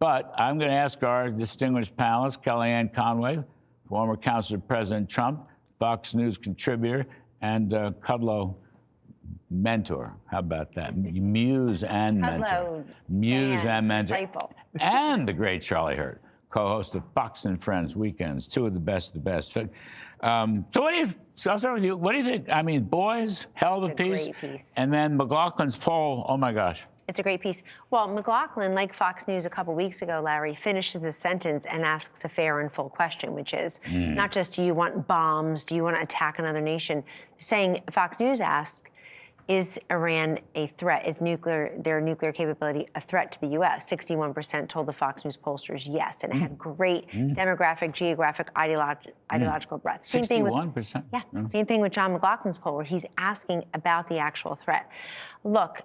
But I'm going to ask our distinguished panelists, Kellyanne Conway, former counselor to President Trump, Fox News contributor, and Kudlow mentor. How about that? Muse and mentor. Muse and mentor. Disciple. And the great Charlie Hurt, co-host of Fox and Friends Weekends, two of the best of the best. So what do you, so I'll start with you. What do you think? I mean, boys, hell of a piece. Great piece. And then McLaughlin's poll, oh my gosh. It's a great piece. Well, McLaughlin, like Fox News a couple weeks ago, Larry, finishes the sentence and asks a fair and full question, which is not just do you want bombs, do you want to attack another nation? Saying, Fox News asks, is Iran a threat? Is their nuclear capability a threat to the U.S.? 61% told the Fox News pollsters yes, and it had great demographic, geographic, ideological breadth. 61%? Same thing with John McLaughlin's poll, where he's asking about the actual threat. Look,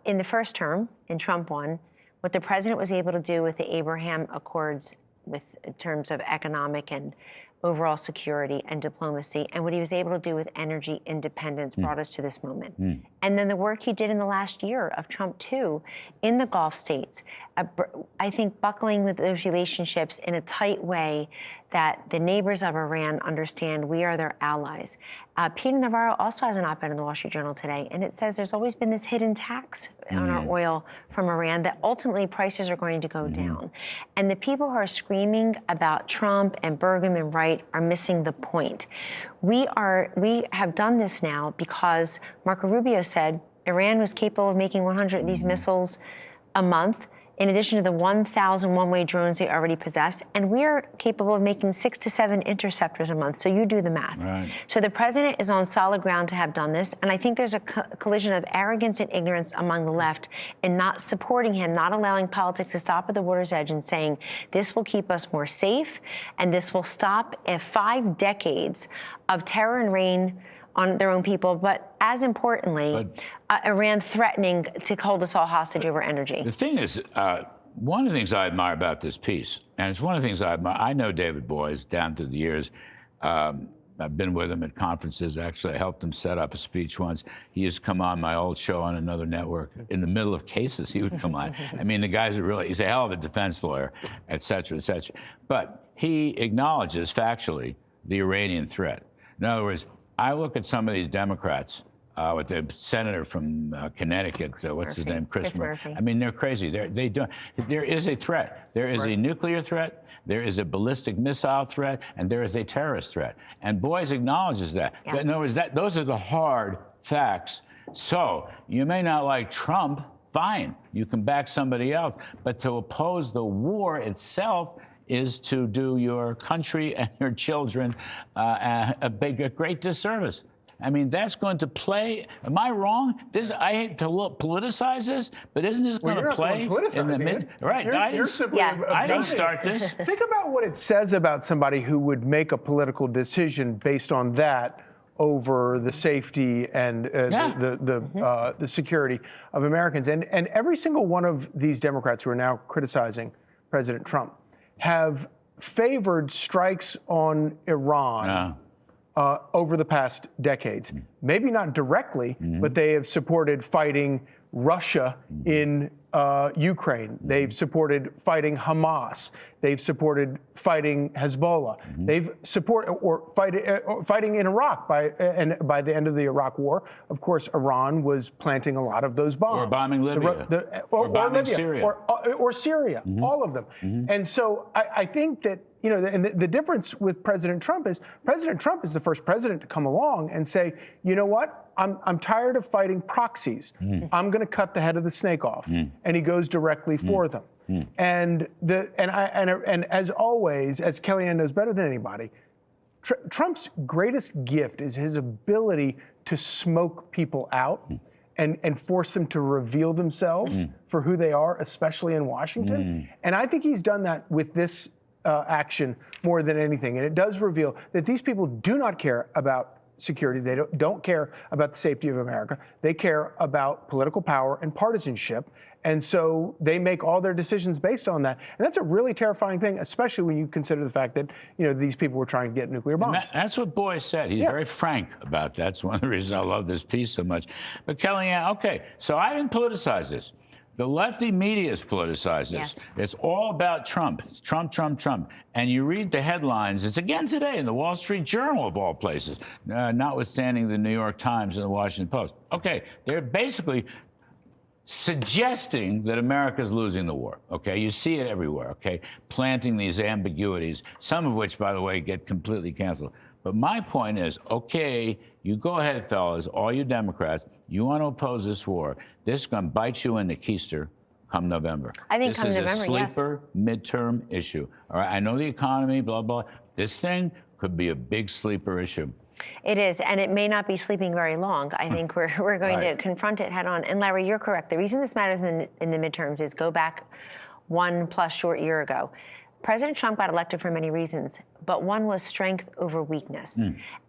in the first term, in Trump 1, what the president was able to do with the Abraham Accords in terms of economic and overall security and diplomacy, and what he was able to do with energy independence brought us to this moment. And then the work he did in the last year of Trump 2 in the Gulf states, I think buckling with those relationships in a tight way that the neighbors of Iran understand we are their allies. Peter Navarro also has an op-ed in the Wall Street Journal today, and it says there's always been this hidden tax on our oil from Iran that ultimately prices are going to go down. And the people who are screaming about Trump and Burgum and Wright are missing the point. We have done this now because Marco Rubio said Iran was capable of making 100 of these missiles a month, in addition to the 1,000 one-way drones they already possess, and we're capable of making 6 to 7 interceptors a month, so you do the math. Right. So the president is on solid ground to have done this, and I think there's a collision of arrogance and ignorance among the left in not supporting him, not allowing politics to stop at the water's edge and saying, this will keep us more safe, and this will stop 5 decades of terror and rain on their own people, but as importantly, Iran threatening to hold us all hostage over energy. The thing is, one of the things I admire about this piece, and it's one of the things I admire, I know David Boies down through the years. I've been with him at conferences. Actually, I helped him set up a speech once. He used to come on my old show on another network. In the middle of cases, he would come on. I mean, the guy's he's a hell of a defense lawyer, et cetera, et cetera. But he acknowledges factually the Iranian threat. In other words, I look at some of these Democrats, with the senator from Connecticut, what's his name, Chris Murphy. I mean, they're crazy. There is a threat. There is a nuclear threat. There is a ballistic missile threat, and there is a terrorist threat. And Boies acknowledges that. Yeah. In other words, those are the hard facts. So you may not like Trump. Fine, you can back somebody else, but to oppose the war itself is to do your country and your children a great disservice. I mean, that's going to play. Am I wrong? I hate to politicize this, but isn't this going to play in the mid? Right. I didn't start this. Think about what it says about somebody who would make a political decision based on that over the safety and the security of Americans. And every single one of these Democrats who are now criticizing President Trump have favored strikes on Iran over the past decades. Maybe not directly, but they have supported fighting Russia in Ukraine. They've supported fighting Hamas. They've supported fighting Hezbollah. They've supported fighting in Iraq. By the end of the Iraq War, of course, Iran was planting a lot of those bombs. Or bombing Libya. Or bombing Libya. Syria. Or Syria. All of them. And so I think that, you know, and the difference with President Trump is the first president to come along and say, you know what? I'm tired of fighting proxies. I'm going to cut the head of the snake off, and he goes directly for them. And as always, as Kellyanne knows better than anybody, Trump's greatest gift is his ability to smoke people out and force them to reveal themselves for who they are, especially in Washington. And I think he's done that with this action more than anything. And it does reveal that these people do not care about security. They don't care about the safety of America. They care about political power and partisanship. And so they make all their decisions based on that. And that's a really terrifying thing, especially when you consider the fact that, you know, these people were trying to get nuclear bombs. That's what Boies said. He's very frank about that. That's one of the reasons I love this piece so much. But Kellyanne, okay, so I didn't politicize this. The lefty media is politicized this. Yes. It's all about Trump. It's Trump, Trump, Trump. And you read the headlines. It's again today in the Wall Street Journal, of all places, notwithstanding the New York Times and the Washington Post. Okay, they're basically suggesting that America's losing the war, okay? You see it everywhere, okay? Planting these ambiguities, some of which, by the way, get completely canceled. But my point is, okay, you go ahead, fellas, all you Democrats, you want to oppose this war. This is going to bite you in the keister come November. I think this come is November, a sleeper midterm issue. All right, I know the economy, blah, blah. This thing could be a big sleeper issue. It is, and it may not be sleeping very long. I think we're going to confront it head on. And Larry, you're correct. The reason this matters in the midterms is go back 1+ short year ago. President Trump got elected for many reasons, but one was strength over weakness.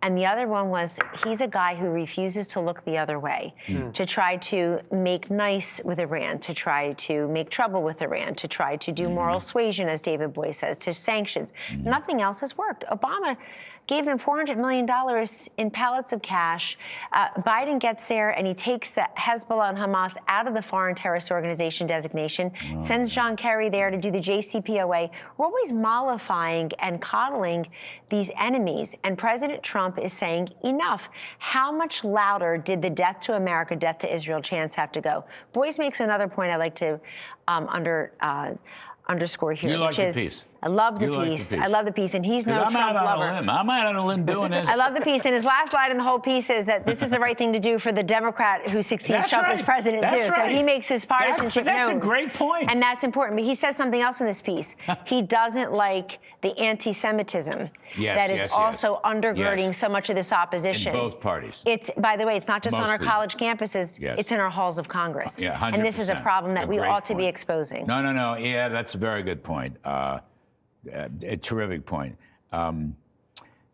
And the other one was he's a guy who refuses to look the other way, to try to make nice with Iran, to try to make trouble with Iran, to try to do moral suasion, as David Boy says, to sanctions. Nothing else has worked. Obama gave them $400 million in pallets of cash. Biden gets there and he takes the Hezbollah and Hamas out of the foreign terrorist organization designation, sends John Kerry there to do the JCPOA. We're always mollifying and coddling these enemies. And President Trump is saying, enough. How much louder did the death to America, death to Israel chants have to go? Boyce makes another point I'd like to underscore here, You which like is the piece. I love the You like the piece. piece. I love the piece, and he's no I'm Trump out on lover. a limb. I'm out on a limb doing this. I love the piece, and his last line in the whole piece is that this is the right thing to do for the Democrat who succeeds That's Trump right. as president That's too. right. So he makes his partisanship That's known. a great point. And that's important. But he says something else in this piece. He doesn't like the anti-Semitism that is also undergirding so much of this opposition. In both parties. It's, by the way, it's not just on our Mostly. college campuses. It's in our halls of Congress. Yeah, 100%. And this is a problem that we great ought to be point. exposing. No. Yeah, that's a very good point. A terrific point.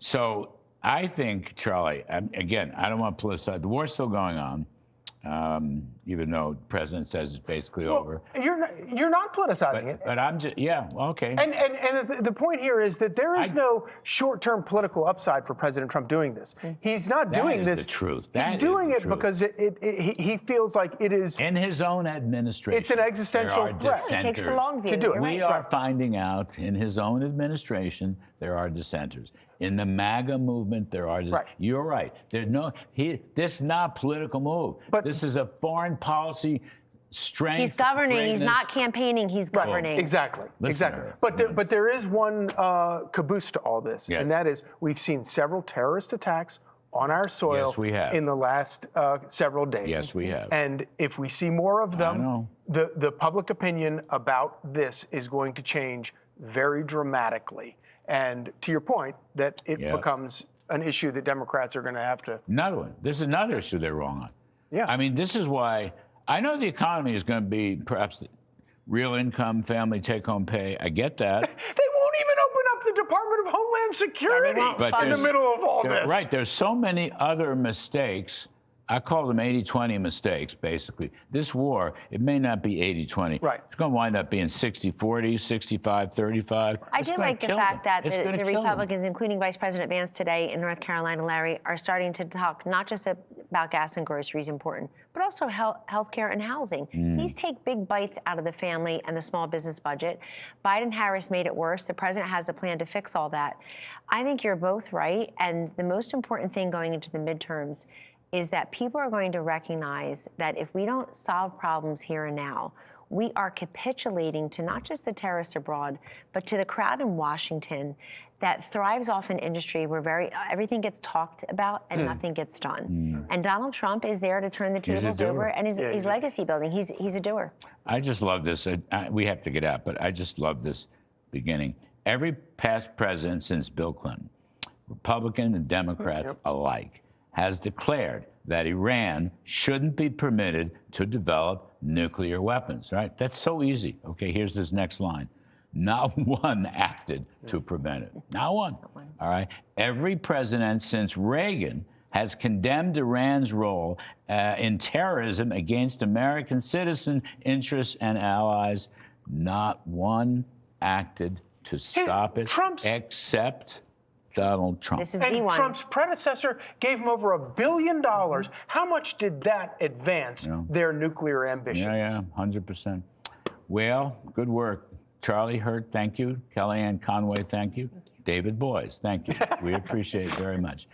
So I think, Charlie, again, I don't want to politicize. The war's still going on, even though the president says it's basically over. You're not politicizing it. But I'm just, okay. And the point here is that there is no short-term political upside for President Trump doing this. He's not doing That is this. the truth. He's doing it because he feels like it is in his own administration. It's an existential there are threat. dissenters. It takes the long view. To do it. We are finding out in his own administration there are dissenters. In the MAGA movement, there are. Right. You're right. There's no. This is not a political move. But this is a foreign policy strength. He's governing. greatness. He's not campaigning. He's governing. Exactly. Listen Exactly. But there is one caboose to all this, and that is we've seen several terrorist attacks on our soil Yes, we have. in the last several days. Yes, we have. And if we see more of them, the public opinion about this is going to change very dramatically. And to your point, that it becomes an issue that Democrats are going to have to. Another one. This is another issue they're wrong on. Yeah. I mean, this is why I know the economy is going to be perhaps real income, family take-home pay. I get that. They won't even open up the Department of Homeland Security in the middle of all this. Right. There's so many other mistakes. I call them 80-20 mistakes, basically. This war, it may not be 80-20. Right. It's going to wind up being 60-40, 65-35. I do like the fact that the Republicans, including Vice President Vance today in North Carolina, Larry, are starting to talk not just about gas and groceries, important, but also health care and housing. These take big bites out of the family and the small business budget. Biden-Harris made it worse. The president has a plan to fix all that. I think you're both right. And the most important thing going into the midterms is that people are going to recognize that if we don't solve problems here and now, we are capitulating to not just the terrorists abroad, but to the crowd in Washington that thrives off an industry where everything gets talked about and nothing gets done. And Donald Trump is there to turn the tables over, and he's legacy building. He's a doer. I just love this. We have to get out, but I just love this beginning. Every past president since Bill Clinton, Republican and Democrats alike, has declared that Iran shouldn't be permitted to develop nuclear weapons, right? That's so easy. Okay, here's this next line. Not one acted to prevent it. Not one. All right? Every president since Reagan has condemned Iran's role in terrorism against American citizen interests and allies. Not one acted to stop it, except Donald Trump. This is And the one. Trump's predecessor gave him over $1 billion. How much did that advance their nuclear ambitions? Yeah, 100%. Well, good work. Charlie Hurt, thank you. Kellyanne Conway, thank you. David Boies, thank you. We appreciate it very much.